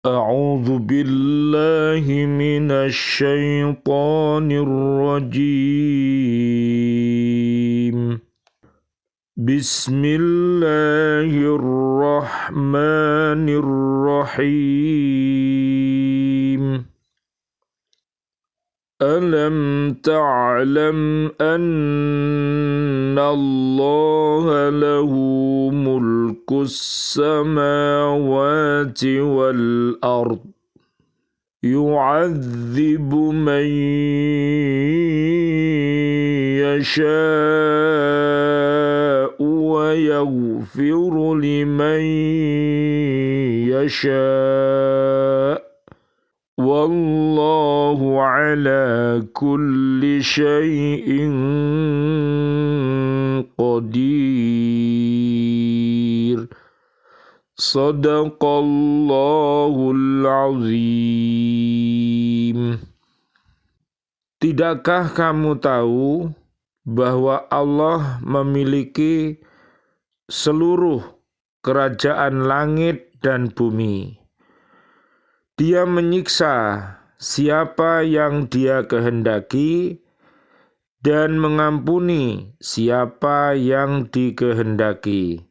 أعوذ بالله من الشيطان الرجيم بسم الله الرحمن الرحيم ألم تعلم أن الله له ملك السماوات والأرض يعذب من يشاء ويغفر لمن يشاء والله على كل شيء قدير Sadaqallahul azim. Tidakkah kamu tahu bahwa Allah memiliki seluruh kerajaan langit dan bumi? Dia menyiksa siapa yang Dia kehendaki dan mengampuni siapa yang dikehendaki.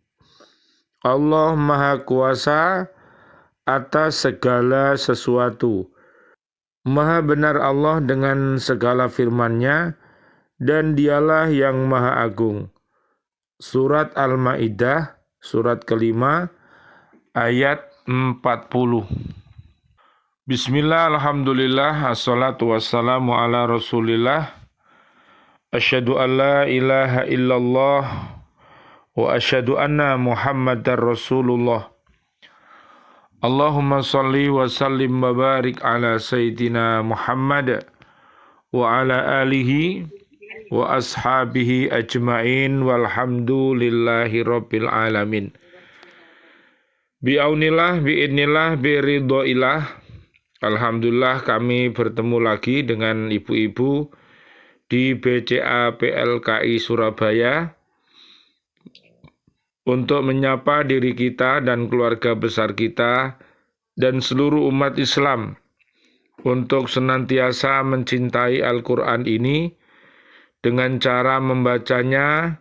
Allah Maha Kuasa atas segala sesuatu. Maha benar Allah dengan segala firman-Nya, dan Dialah yang Maha Agung. Surat Al-Maidah, surat kelima, ayat 40. Bismillah, alhamdulillah, assalatu wassalamu ala rasulillah. Asyhadu an la ilaha illallah wa asyhadu anna Muhammadar Rasulullah. Allahumma salli wa sallim wa barik ala Sayyidina Muhammad wa ala alihi wa ashabihi ajma'in walhamdulillahi rabbil alamin. Bi'aunillah, bi'idnillah, bi'ridhoillah. Alhamdulillah kami bertemu lagi dengan ibu-ibu di BCA PLKI Surabaya untuk menyapa diri kita dan keluarga besar kita dan seluruh umat Islam untuk senantiasa mencintai Al-Quran ini dengan cara membacanya,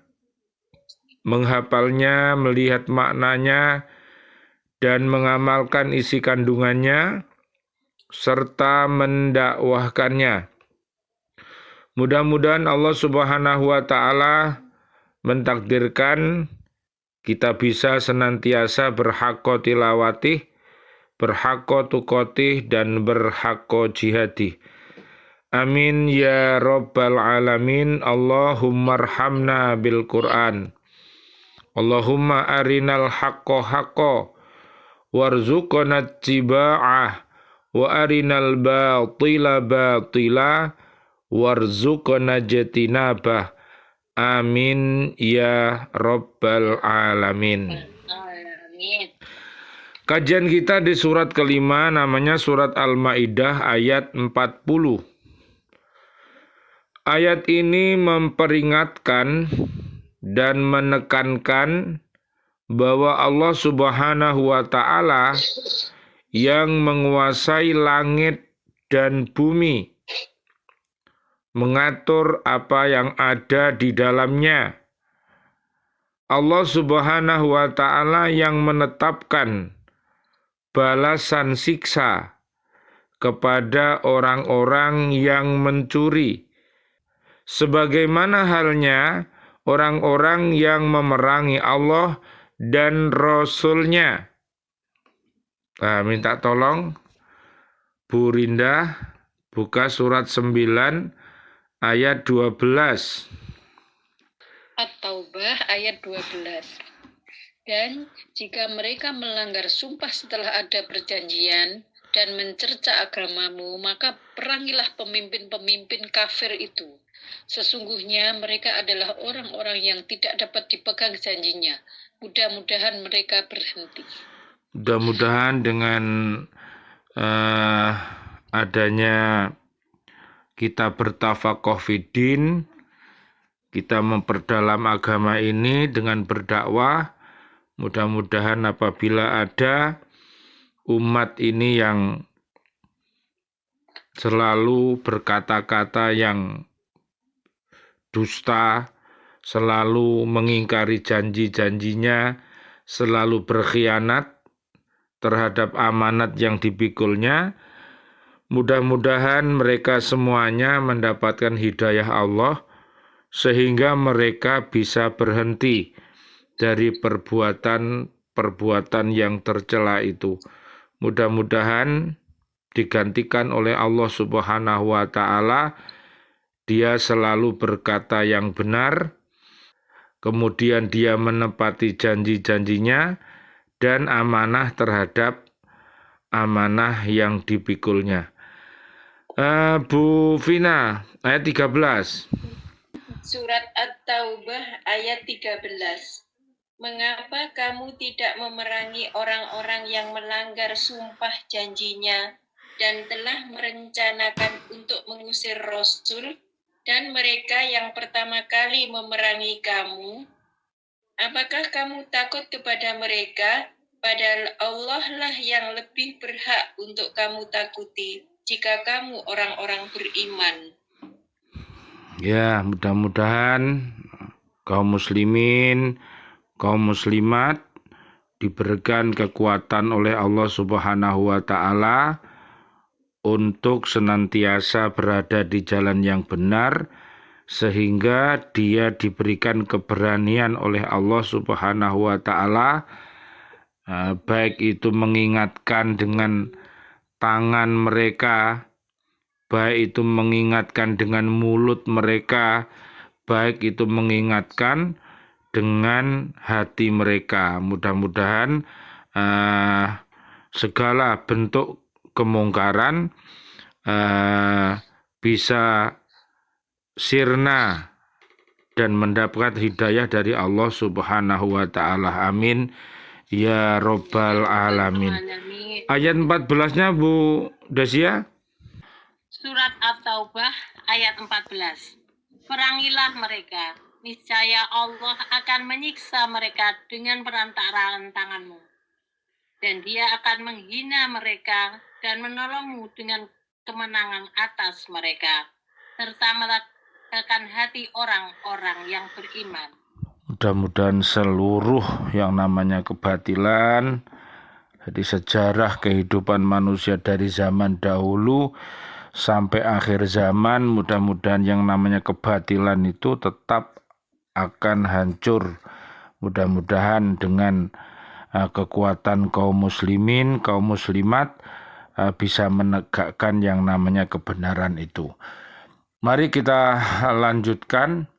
menghafalnya, melihat maknanya, dan mengamalkan isi kandungannya, serta mendakwahkannya. Mudah-mudahan Allah Subhanahu wa Ta'ala mentakdirkan kita bisa senantiasa berhaqqa tilawatih, berhaqqa tuqatih, dan berhaqqa jihadih. Amin ya rabbal alamin. Allahumma arhamna bil Qur'an. Allahumma arinal haqqa haqqa warzuqna ittiba'ah wa arinal batila batila warzuqna jatinabah. Amin ya rabbal alamin. Kajian kita di surat kelima namanya surat Al-Maidah ayat 40. Ayat ini memperingatkan dan menekankan bahwa Allah Subhanahu wa Ta'ala yang menguasai langit dan bumi, mengatur apa yang ada di dalamnya. Allah Subhanahu wa Ta'ala yang menetapkan balasan siksa kepada orang-orang yang mencuri, sebagaimana halnya orang-orang yang memerangi Allah dan Rasul-Nya. Nah, minta tolong Bu Rinda buka surat 9 ayat 12. At-Taubah ayat 12. Dan jika mereka melanggar sumpah setelah ada perjanjian dan mencerca agamamu, maka perangilah pemimpin-pemimpin kafir itu. Sesungguhnya mereka adalah orang-orang yang tidak dapat dipegang janjinya. Mudah-mudahan mereka berhenti. Mudah-mudahan dengan adanya kita bertafaqoh fiddin, kita memperdalam agama ini dengan berdakwah. Mudah-mudahan apabila ada umat ini yang selalu berkata-kata yang dusta, selalu mengingkari janji-janjinya, selalu berkhianat terhadap amanat yang dipikulnya. Mudah-mudahan mereka semuanya mendapatkan hidayah Allah sehingga mereka bisa berhenti dari perbuatan yang tercela itu. Mudah-mudahan digantikan oleh Allah Subhanahu wa Ta'ala. Dia selalu berkata yang benar, kemudian dia menepati janji-janjinya dan amanah terhadap amanah yang dipikulnya. Bu Vina, ayat 13. Surat At-Taubah ayat 13. Mengapa kamu tidak memerangi orang-orang yang melanggar sumpah janjinya dan telah merencanakan untuk mengusir Rasul dan mereka yang pertama kali memerangi kamu? Apakah kamu takut kepada mereka? Padahal Allah lah yang lebih berhak untuk kamu takuti jika kamu orang-orang beriman. Ya, mudah-mudahan kaum muslimin, kaum muslimat diberikan kekuatan oleh Allah Subhanahu wa Ta'ala untuk senantiasa berada di jalan yang benar, sehingga dia diberikan keberanian oleh Allah Subhanahu wa Ta'ala, baik itu mengingatkan dengan tangan mereka, baik itu mengingatkan dengan mulut mereka, baik itu mengingatkan dengan hati mereka. Mudah-mudahan segala bentuk kemungkaran bisa sirna dan mendapat hidayah dari Allah Subhanahu wa Ta'ala. Amin ya Rabbal Alamin. Ayat 14-nya Bu Dasia. Surat At-Taubah ayat 14. Perangilah mereka, niscaya Allah akan menyiksa mereka dengan perantaraan tanganmu. Dan dia akan menghina mereka dan menolongmu dengan kemenangan atas mereka, serta melegakan hati orang-orang yang beriman. Mudah-mudahan seluruh yang namanya kebatilan, jadi sejarah kehidupan manusia dari zaman dahulu sampai akhir zaman, mudah-mudahan yang namanya kebatilan itu tetap akan hancur. Mudah-mudahan dengan kekuatan kaum muslimin, kaum muslimat bisa menegakkan yang namanya kebenaran itu. Mari kita lanjutkan.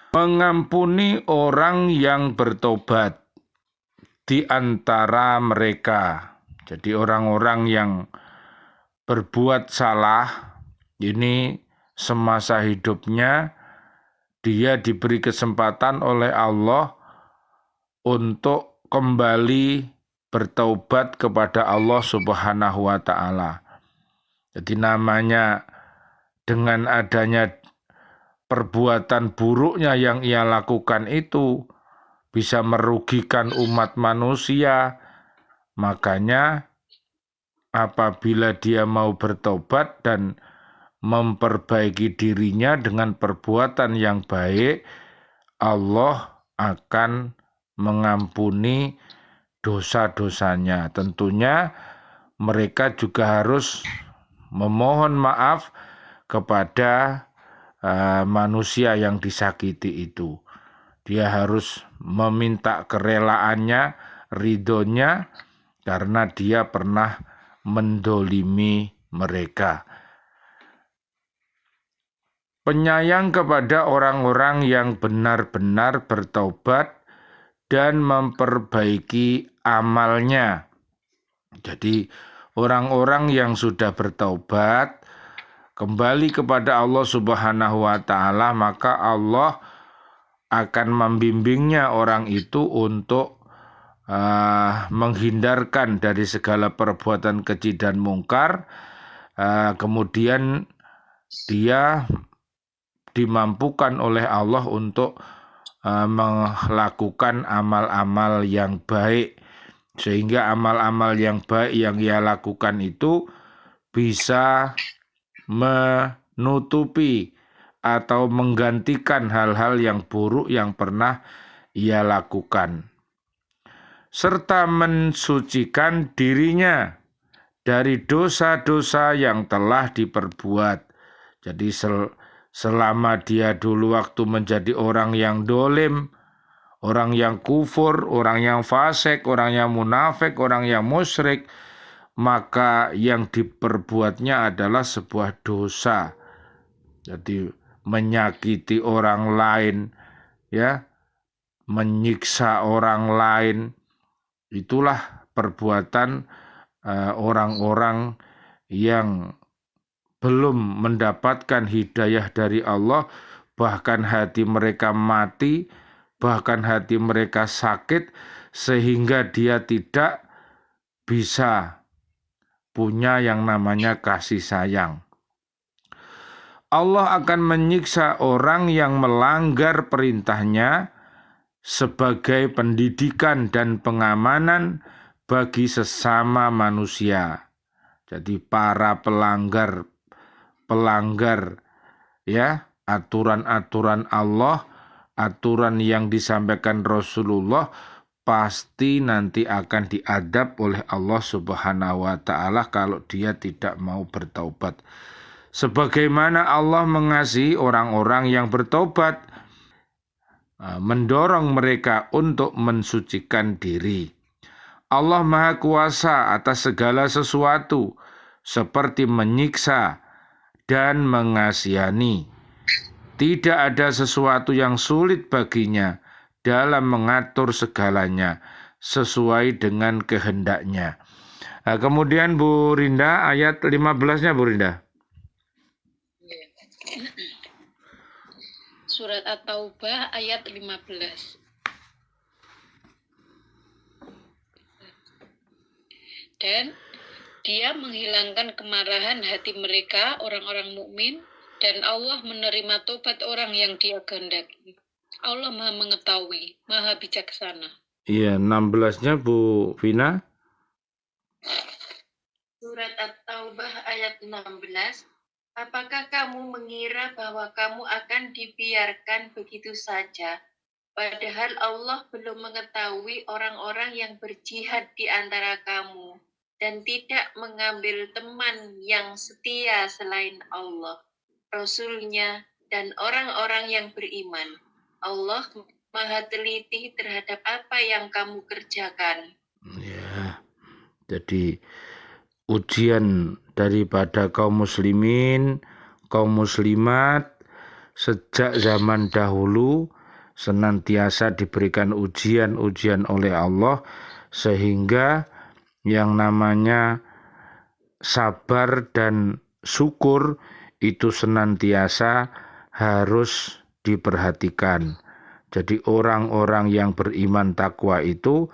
Mengampuni orang yang bertobat di antara mereka. Jadi orang-orang yang berbuat salah, ini semasa hidupnya dia diberi kesempatan oleh Allah untuk kembali bertaubat kepada Allah Subhanahu wa Ta'ala. Jadi namanya dengan adanya perbuatan buruknya yang ia lakukan itu bisa merugikan umat manusia. Makanya apabila dia mau bertobat dan memperbaiki dirinya dengan perbuatan yang baik, Allah akan mengampuni dosa-dosanya. Tentunya mereka juga harus memohon maaf kepada manusia yang disakiti itu. Dia harus meminta kerelaannya, ridhonya, karena dia pernah mendolimi mereka. Penyayang kepada orang-orang yang benar-benar bertaubat dan memperbaiki amalnya. Jadi orang-orang yang sudah bertaubat kembali kepada Allah Subhanahu wa Ta'ala, maka Allah akan membimbingnya orang itu untuk menghindarkan dari segala perbuatan keji dan mungkar. Kemudian dia dimampukan oleh Allah untuk melakukan amal-amal yang baik. Sehingga amal-amal yang baik yang ia lakukan itu bisa menutupi atau menggantikan hal-hal yang buruk yang pernah ia lakukan. Serta mensucikan dirinya dari dosa-dosa yang telah diperbuat. Jadi selama dia dulu waktu menjadi orang yang dolim, orang yang kufur, orang yang fasik, orang yang munafik, orang yang musyrik, maka yang diperbuatnya adalah sebuah dosa. Jadi menyakiti orang lain, ya, menyiksa orang lain, itulah perbuatan orang-orang yang belum mendapatkan hidayah dari Allah, bahkan hati mereka mati, bahkan hati mereka sakit, sehingga dia tidak bisa punya yang namanya kasih sayang. Allah akan menyiksa orang yang melanggar perintahnya sebagai pendidikan dan pengamanan bagi sesama manusia. Jadi para pelanggar ya aturan-aturan Allah, aturan yang disampaikan Rasulullah pasti nanti akan diadab oleh Allah Subhanahu wa taala kalau dia tidak mau bertaubat. Sebagaimana Allah mengasihi orang-orang yang bertobat, mendorong mereka untuk mensucikan diri. Allah Maha Kuasa atas segala sesuatu, seperti menyiksa dan mengasihani. Tidak ada sesuatu yang sulit baginya dalam mengatur segalanya sesuai dengan kehendaknya. Nah, kemudian Bu Rinda, ayat 15-nya Bu Rinda. Surat At-Taubah ayat 15. Dan dia menghilangkan kemarahan hati mereka, orang-orang mukmin, dan Allah menerima tobat orang yang dia kehendaki. Allah Maha mengetahui, Maha bijaksana. Iya, 16-nya Bu Vina. Surat At-Taubah ayat 16. Apakah kamu mengira bahwa kamu akan dibiarkan begitu saja, padahal Allah belum mengetahui orang-orang yang berjihad di antara kamu dan tidak mengambil teman yang setia selain Allah, Rasul-Nya, dan orang-orang yang beriman. Allah Maha teliti terhadap apa yang kamu kerjakan. Ya, jadi ujian daripada kaum muslimin, kaum muslimat sejak zaman dahulu senantiasa diberikan ujian-ujian oleh Allah, sehingga yang namanya sabar dan syukur itu senantiasa harus diperhatikan. Jadi orang-orang yang beriman takwa itu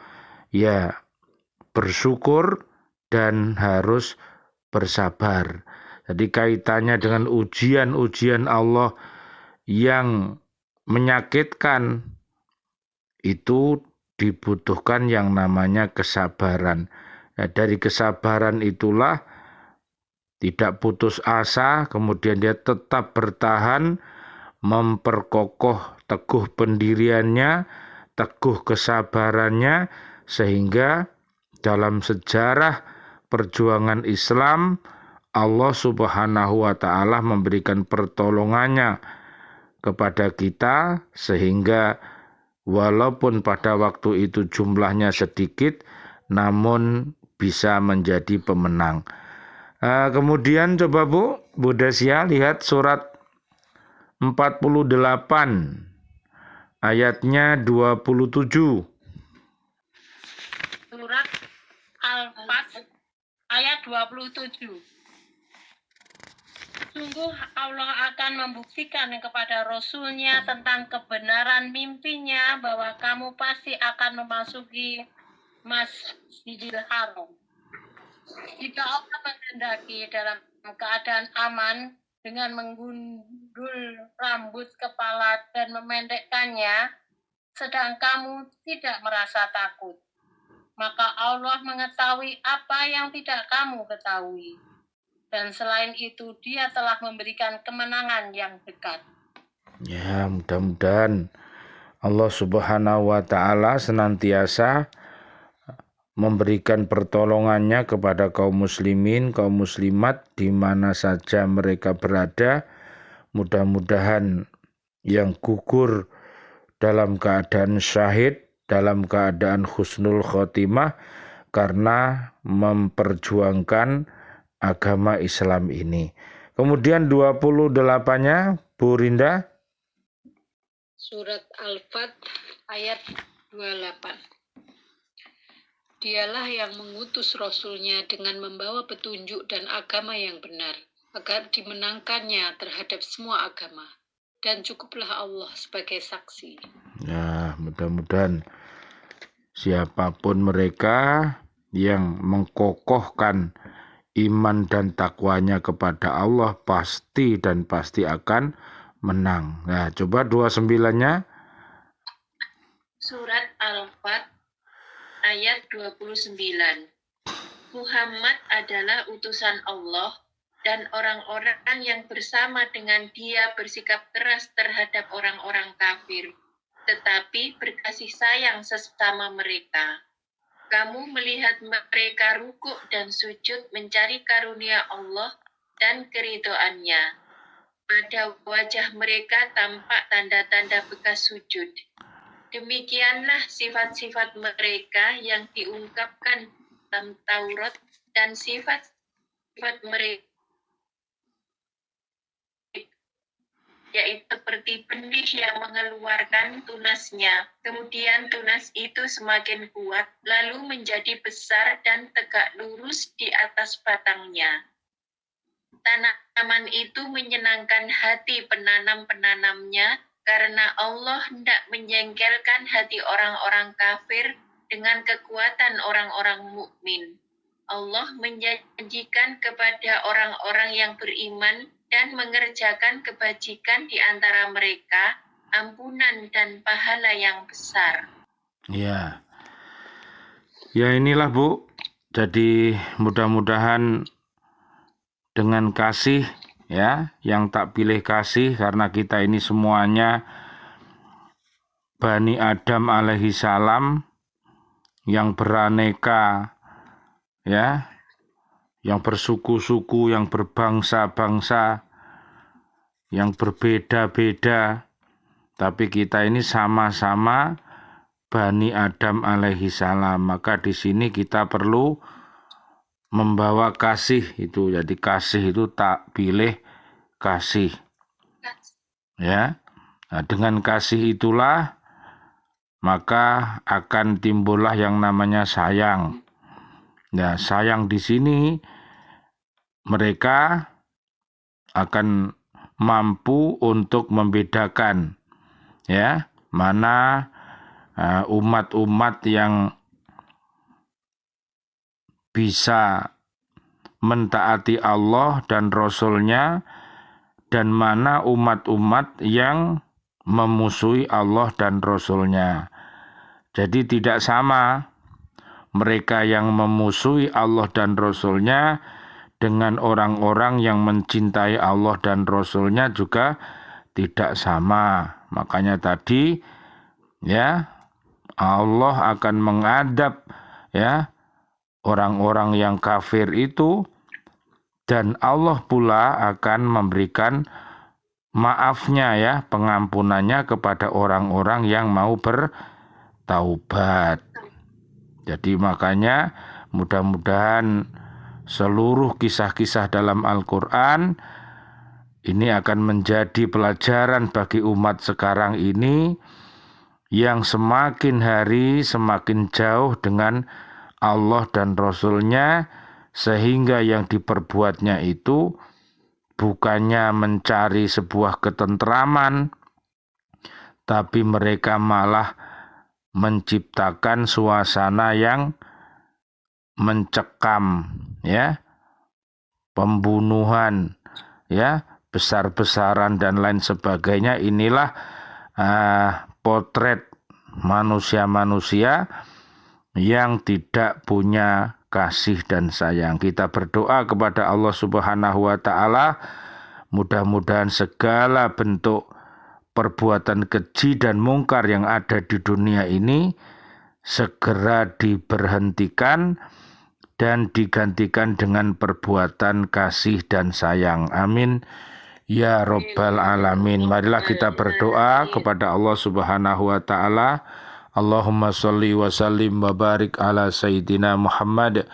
ya bersyukur dan harus bersabar. Jadi kaitannya dengan ujian-ujian Allah yang menyakitkan itu dibutuhkan yang namanya kesabaran. Nah, dari kesabaran itulah tidak putus asa, kemudian dia tetap bertahan, memperkokoh teguh pendiriannya, teguh kesabarannya, sehingga dalam sejarah perjuangan Islam, Allah Subhanahu wa taala memberikan pertolongannya kepada kita, sehingga walaupun pada waktu itu jumlahnya sedikit, namun bisa menjadi pemenang. Kemudian coba Bu Desya lihat surat 48 ayatnya 27. Surat Al-Fat ayat 27. Sungguh Allah akan membuktikan kepada Rasul-Nya tentang kebenaran mimpinya bahwa kamu pasti akan memasuki Masjidil Haram. Jika Allah menghendaki dalam keadaan aman dengan menggundul rambut kepala dan memendekkannya, sedang kamu tidak merasa takut. maka Allah mengetahui apa yang tidak kamu ketahui. Dan selain itu, Dia telah memberikan kemenangan yang dekat. Ya, mudah-mudahan Allah Subhanahu wa Ta'ala senantiasa memberikan pertolongannya kepada kaum muslimin, kaum muslimat di mana saja mereka berada. Mudah-mudahan yang gugur dalam keadaan syahid, dalam keadaan husnul khotimah karena memperjuangkan agama Islam ini. Kemudian 28-nya, Bu Rinda. Surat Al-Fat ayat 28. Dialah yang mengutus Rasul-Nya dengan membawa petunjuk dan agama yang benar, agar dimenangkannya terhadap semua agama. Dan cukuplah Allah sebagai saksi. Ya, mudah-mudahan siapapun mereka yang mengkokohkan iman dan takwanya kepada Allah pasti dan pasti akan menang. Nah, coba 29-nya. Surat Al-Fat ayat 29. Muhammad adalah utusan Allah dan orang-orang yang bersama dengan dia bersikap keras terhadap orang-orang kafir, tetapi berkasih sayang sesama mereka. Kamu melihat mereka rukuk dan sujud mencari karunia Allah dan keridhoannya. Pada wajah mereka tampak tanda-tanda bekas sujud. Demikianlah sifat-sifat mereka yang diungkapkan dalam Taurat dan sifat-sifat mereka, yaitu seperti benih yang mengeluarkan tunasnya. Kemudian tunas itu semakin kuat, lalu menjadi besar dan tegak lurus di atas batangnya. Tanaman itu menyenangkan hati penanam-penanamnya, karena Allah hendak menjengkelkan hati orang-orang kafir dengan kekuatan orang-orang mukmin. Allah menjanjikan kepada orang-orang yang beriman dan mengerjakan kebajikan di antara mereka, ampunan dan pahala yang besar. Ya. Ya, inilah Bu. Jadi mudah-mudahan dengan kasih, ya, yang tak pilih kasih, karena kita ini semuanya Bani Adam alaihi salam yang beraneka, ya, yang bersuku-suku, yang berbangsa-bangsa, yang berbeda-beda, tapi kita ini sama-sama Bani Adam alaihi salam. Maka di sini kita perlu membawa kasih itu. Jadi kasih itu tak pilih kasih. Ya. Nah, dengan kasih itulah maka akan timbullah yang namanya sayang. Ya, sayang di sini mereka akan mampu untuk membedakan, ya, mana umat-umat yang bisa mentaati Allah dan Rasul-Nya, dan mana umat-umat yang memusuhi Allah dan Rasul-Nya. Jadi tidak sama mereka yang memusuhi Allah dan Rasul-Nya dengan orang-orang yang mencintai Allah dan Rasul-Nya juga tidak sama. Makanya tadi, ya, Allah akan mengadab, ya, orang-orang yang kafir itu, dan Allah pula akan memberikan maafnya, ya, pengampunannya kepada orang-orang yang mau bertaubat. Jadi makanya mudah-mudahan seluruh kisah-kisah dalam Al-Quran ini akan menjadi pelajaran bagi umat sekarang ini yang semakin hari semakin jauh dengan Allah dan Rasul-Nya, sehingga yang diperbuatnya itu bukannya mencari sebuah ketentraman, tapi mereka malah menciptakan suasana yang mencekam, ya, pembunuhan, ya, besar-besaran dan lain sebagainya. Inilah potret manusia-manusia yang tidak punya kasih dan sayang. Kita berdoa kepada Allah Subhanahu wa taala, mudah-mudahan segala bentuk perbuatan keji dan mungkar yang ada di dunia ini segera diberhentikan dan digantikan dengan perbuatan kasih dan sayang. Amin ya Rabbal Alamin. Marilah kita berdoa kepada Allah Subhanahu wa taala. Allahumma sholli wa sallim wa barik ala Sayyidina Muhammad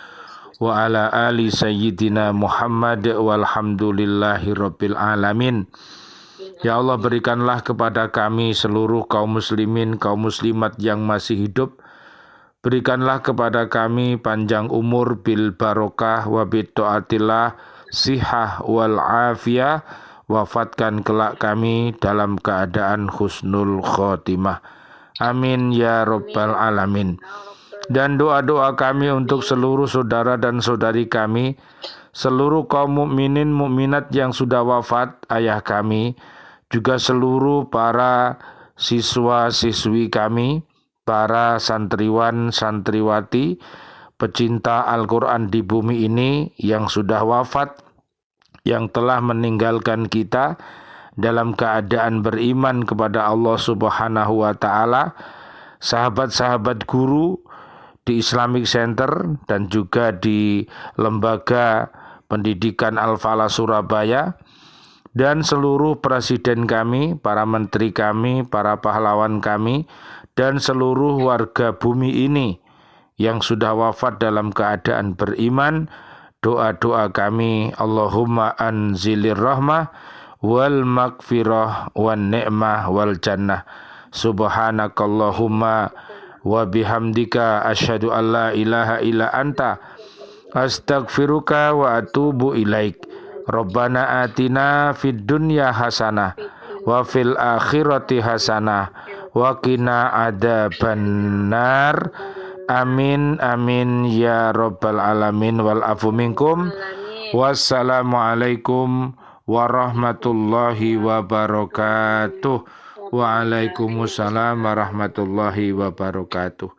wa ala ali Sayyidina Muhammad walhamdulillahi Rabbil Alamin. Ya Allah, berikanlah kepada kami seluruh kaum muslimin, kaum muslimat yang masih hidup. Berikanlah kepada kami panjang umur bil barokah wa bitta'atillah, sihah wal afiyah. Wafatkan kelak kami dalam keadaan husnul khotimah. Amin ya Rabbal Alamin. Dan doa-doa kami untuk seluruh saudara dan saudari kami, seluruh kaum mukminin mukminat yang sudah wafat, ayah kami, juga seluruh para siswa-siswi kami, para santriwan, santriwati, pecinta Al-Quran di bumi ini yang sudah wafat, yang telah meninggalkan kita dalam keadaan beriman kepada Allah Subhanahu wa taala, sahabat-sahabat guru di Islamic Center dan juga di Lembaga Pendidikan Al-Falah Surabaya, dan seluruh presiden kami, para menteri kami, para pahlawan kami, dan seluruh warga bumi ini yang sudah wafat dalam keadaan beriman. Doa-doa kami, Allahumma anzilir rahmah wal magfirah wan ni'mah wal jannah. Subhanakallahumma wa bihamdika asyhadu an la ilaha illa anta astaghfiruka wa atubu ilaik. Rabbana atina fid dunya hasanah wa fil akhirati hasanah wa qina adzabannar. Amin amin ya Rabbal Alamin wal afu minkum. Wassalamualaikum warahmatullahi wabarakatuh. Waalaikumsalam warahmatullahi wabarakatuh.